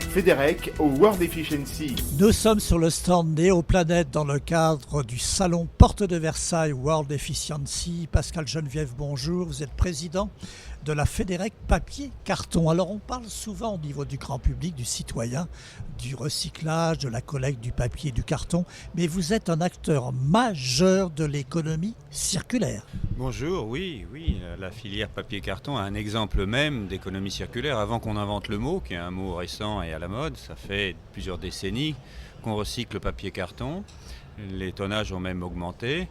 FEDEREC au World Efficiency. Nous sommes sur le stand Néoplanète dans le cadre du salon Porte de Versailles World Efficiency. Pascal Geneviève, bonjour. Vous êtes président de la FEDEREC Papier Carton. Alors on parle souvent au niveau du grand public, du citoyen, du recyclage, de la collecte du papier et du carton, mais vous êtes un acteur majeur de l'économie circulaire. Bonjour, oui, la filière papier-carton a un exemple même d'économie circulaire avant qu'on invente le mot, qui est un mot récent et à la mode. Ça fait plusieurs décennies qu'on recycle le papier-carton. Les tonnages ont même augmenté.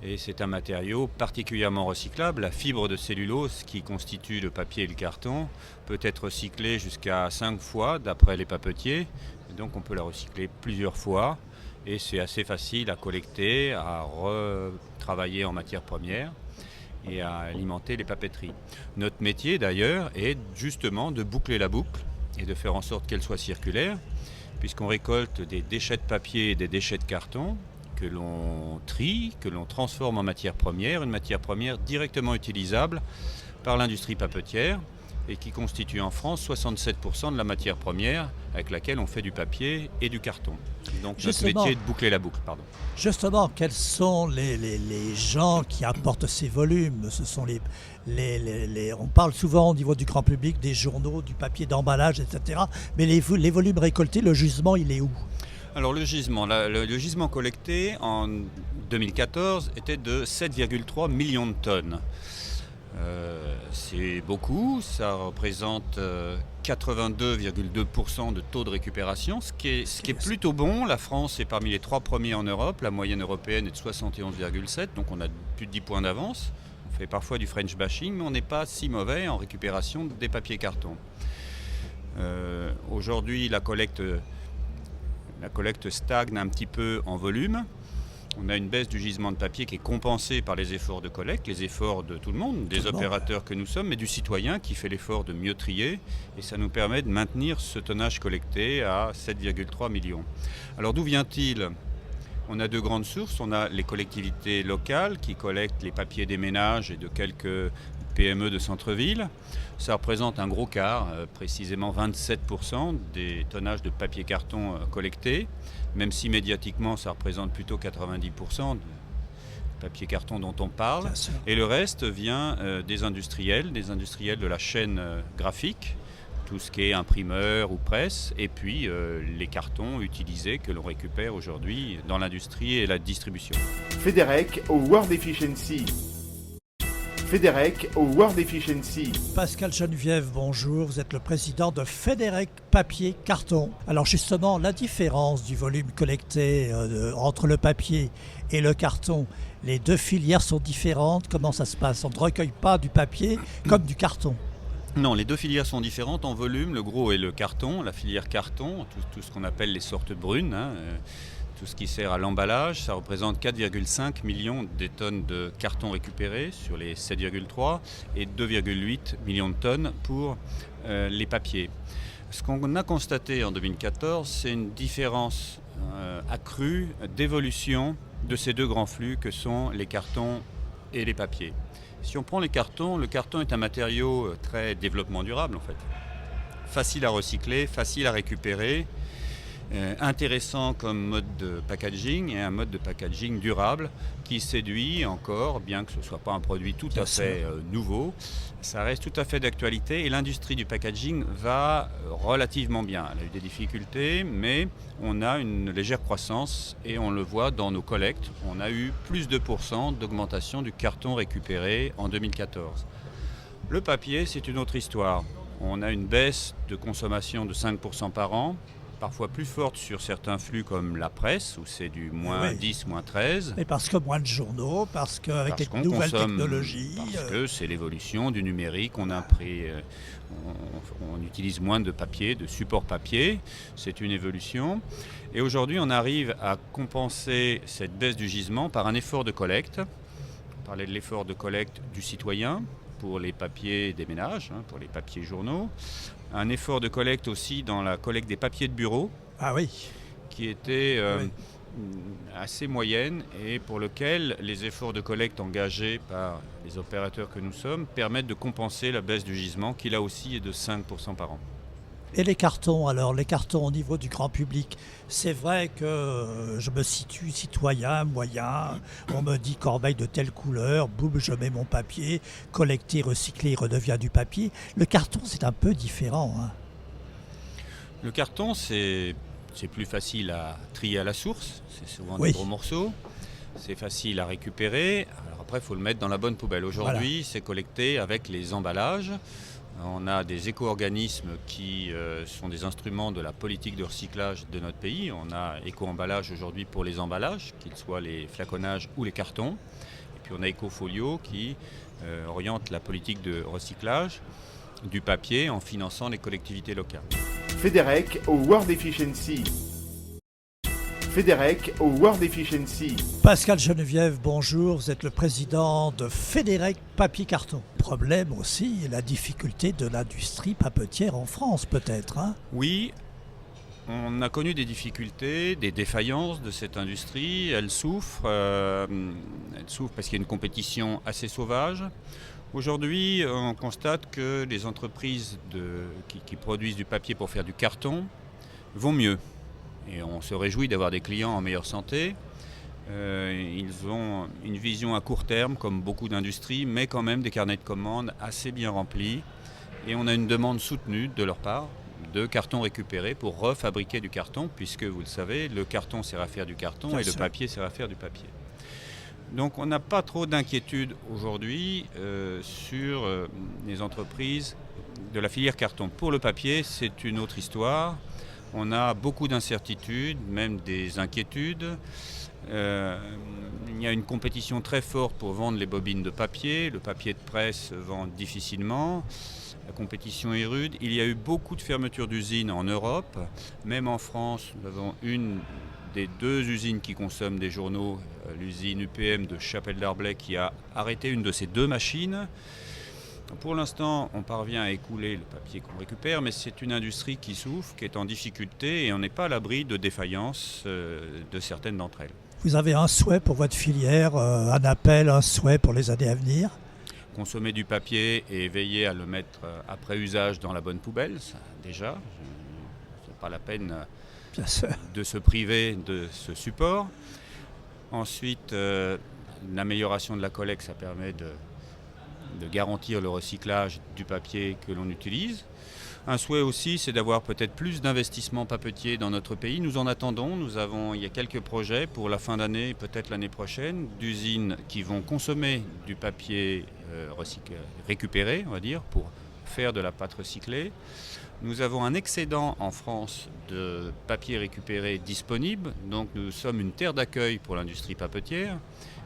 Et c'est un matériau particulièrement recyclable. La fibre de cellulose qui constitue le papier et le carton peut être recyclée jusqu'à 5 fois d'après les papetiers. Et donc on peut la recycler plusieurs fois et c'est assez facile à collecter, à retravailler en matière première et à alimenter les papeteries. Notre métier d'ailleurs est justement de boucler la boucle et de faire en sorte qu'elle soit circulaire, puisqu'on récolte des déchets de papier et des déchets de carton que l'on trie, que l'on transforme en matière première, une matière première directement utilisable par l'industrie papetière et qui constitue en France 67% de la matière première avec laquelle on fait du papier et du carton. Donc notre métier est de boucler la boucle. Justement, quels sont les gens qui apportent ces volumes? Ce sont on parle souvent au niveau du grand public des journaux, du papier d'emballage, etc. Mais les volumes récoltés, le gisement, il est où? Alors le gisement collecté en 2014 était de 7,3 millions de tonnes. C'est beaucoup, ça représente 82,2% de taux de récupération, ce qui est plutôt bon. La France est parmi les 3 premiers en Europe, la moyenne européenne est de 71,7, donc on a plus de 10 points d'avance. On fait parfois du French bashing, mais on n'est pas si mauvais en récupération des papiers cartons. Aujourd'hui, la collecte stagne un petit peu en volume. On a une baisse du gisement de papier qui est compensée par les efforts de collecte, les efforts de tout le monde, des opérateurs que nous sommes, mais du citoyen qui fait l'effort de mieux trier. Et ça nous permet de maintenir ce tonnage collecté à 7,3 millions. Alors d'où vient-il ? On a 2 grandes sources. On a les collectivités locales qui collectent les papiers des ménages et de quelques PME de centre-ville. Ça représente un gros quart, précisément 27% des tonnages de papier-carton collectés, même si médiatiquement ça représente plutôt 90% du papier-carton dont on parle. Et le reste vient des industriels de la chaîne graphique, tout ce qui est imprimeur ou presse, et puis les cartons utilisés que l'on récupère aujourd'hui dans l'industrie et la distribution. FEDEREC au World Efficiency. FEDEREC au World Efficiency. Pascal Geneviève, bonjour. Vous êtes le président de FEDEREC Papier Carton. Alors justement, la différence du volume collecté entre le papier et le carton, les 2 filières sont différentes. Comment ça se passe? On ne recueille pas du papier comme du carton. Non, les 2 filières sont différentes en volume. Le gros est le carton, la filière carton, tout ce qu'on appelle les sortes brunes. Tout ce qui sert à l'emballage, ça représente 4,5 millions de tonnes de carton récupérés sur les 7,3 et 2,8 millions de tonnes pour les papiers. Ce qu'on a constaté en 2014, c'est une différence accrue d'évolution de ces 2 grands flux que sont les cartons et les papiers. Si on prend les cartons, le carton est un matériau très développement durable en fait. Facile à recycler, facile à récupérer. Intéressant comme mode de packaging et un mode de packaging durable qui séduit encore, bien que ce ne soit pas un produit tout à fait nouveau, ça reste tout à fait d'actualité et l'industrie du packaging va relativement bien. Elle a eu des difficultés, mais on a une légère croissance et on le voit dans nos collectes. On a eu plus de % d'augmentation du carton récupéré en 2014. Le papier, c'est une autre histoire. On a une baisse de consommation de 5% par an, parfois plus forte sur certains flux comme la presse, où c'est du moins 10, moins 13. Mais parce que moins de journaux, parce qu'avec les nouvelles technologies... Parce que c'est l'évolution du numérique, on utilise moins de papier, de support papier, c'est une évolution. Et aujourd'hui, on arrive à compenser cette baisse du gisement par un effort de collecte. On parlait de l'effort de collecte du citoyen, pour les papiers des ménages, pour les papiers journaux. Un effort de collecte aussi dans la collecte des papiers de bureau, qui était assez moyenne et pour lequel les efforts de collecte engagés par les opérateurs que nous sommes permettent de compenser la baisse du gisement qui là aussi est de 5% par an. Et les cartons alors, les cartons au niveau du grand public, c'est vrai que je me situe citoyen, moyen, on me dit corbeille de telle couleur, boum, je mets mon papier, collecté, recyclé, il redevient du papier. Le carton, c'est un peu différent, hein. Le carton, c'est plus facile à trier à la source, c'est souvent Oui. des gros morceaux, c'est facile à récupérer. Alors après, il faut le mettre dans la bonne poubelle. Aujourd'hui, c'est collecté avec les emballages. On a des éco-organismes qui sont des instruments de la politique de recyclage de notre pays. On a éco-emballage aujourd'hui pour les emballages, qu'ils soient les flaconnages ou les cartons. Et puis on a Ecofolio qui oriente la politique de recyclage du papier en finançant les collectivités locales. FEDEREC au World Efficiency. FEDEREC au World Efficiency. Pascal Geneviève, bonjour, vous êtes le président de FEDEREC Papier Carton. Problème aussi, la difficulté de l'industrie papetière en France peut-être, hein? Oui, on a connu des difficultés, des défaillances de cette industrie. Elle souffre parce qu'il y a une compétition assez sauvage. Aujourd'hui, on constate que les entreprises qui produisent du papier pour faire du carton vont mieux. Et on se réjouit d'avoir des clients en meilleure santé. Ils ont une vision à court terme, comme beaucoup d'industries, mais quand même des carnets de commandes assez bien remplis. Et on a une demande soutenue de leur part de carton récupéré pour refabriquer du carton, puisque vous le savez, le carton sert à faire du carton Bien et sûr. le papier sert à faire du papier. Donc on n'a pas trop d'inquiétude aujourd'hui sur les entreprises de la filière carton. Pour le papier, c'est une autre histoire. On a beaucoup d'incertitudes, même des inquiétudes. Il y a une compétition très forte pour vendre les bobines de papier. Le papier de presse se vend difficilement. La compétition est rude. Il y a eu beaucoup de fermetures d'usines en Europe. Même en France, nous avons une des deux usines qui consomment des journaux, l'usine UPM de Chapelle-Darblay, qui a arrêté une de ces deux machines. Pour l'instant, on parvient à écouler le papier qu'on récupère, mais c'est une industrie qui souffre, qui est en difficulté, et on n'est pas à l'abri de défaillances de certaines d'entre elles. Vous avez un souhait pour votre filière, un appel, un souhait pour les années à venir? Consommer du papier et veiller à le mettre après usage dans la bonne poubelle, ça, déjà, c'est pas la peine Bien sûr. de se priver de ce support. Ensuite, l'amélioration de la collecte, ça permet de garantir le recyclage du papier que l'on utilise. Un souhait aussi, c'est d'avoir peut-être plus d'investissements papetiers dans notre pays. Nous en attendons. Il y a quelques projets pour la fin d'année, peut-être l'année prochaine, d'usines qui vont consommer du papier récupéré, on va dire, pour faire de la pâte recyclée. Nous avons un excédent en France de papier récupéré disponible, donc nous sommes une terre d'accueil pour l'industrie papetière.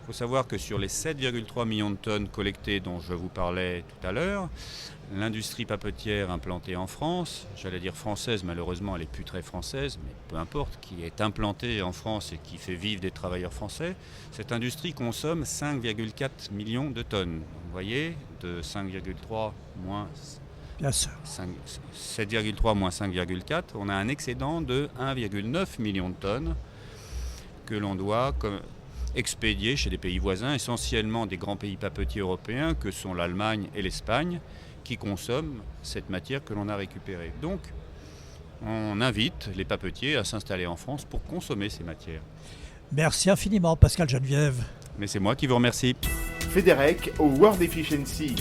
Il faut savoir que sur les 7,3 millions de tonnes collectées dont je vous parlais tout à l'heure, l'industrie papetière implantée en France, j'allais dire française, malheureusement elle n'est plus très française, mais peu importe, qui est implantée en France et qui fait vivre des travailleurs français, cette industrie consomme 5,4 millions de tonnes. Vous voyez, de 5,3 moins Bien sûr. 7,3 moins 5,4, on a un excédent de 1,9 million de tonnes que l'on doit expédier chez des pays voisins, essentiellement des grands pays papetiers européens que sont l'Allemagne et l'Espagne, qui consomment cette matière que l'on a récupérée. Donc, on invite les papetiers à s'installer en France pour consommer ces matières. Merci infiniment, Pascal Geneviève. Mais c'est moi qui vous remercie. FEDEREC au World Efficiency.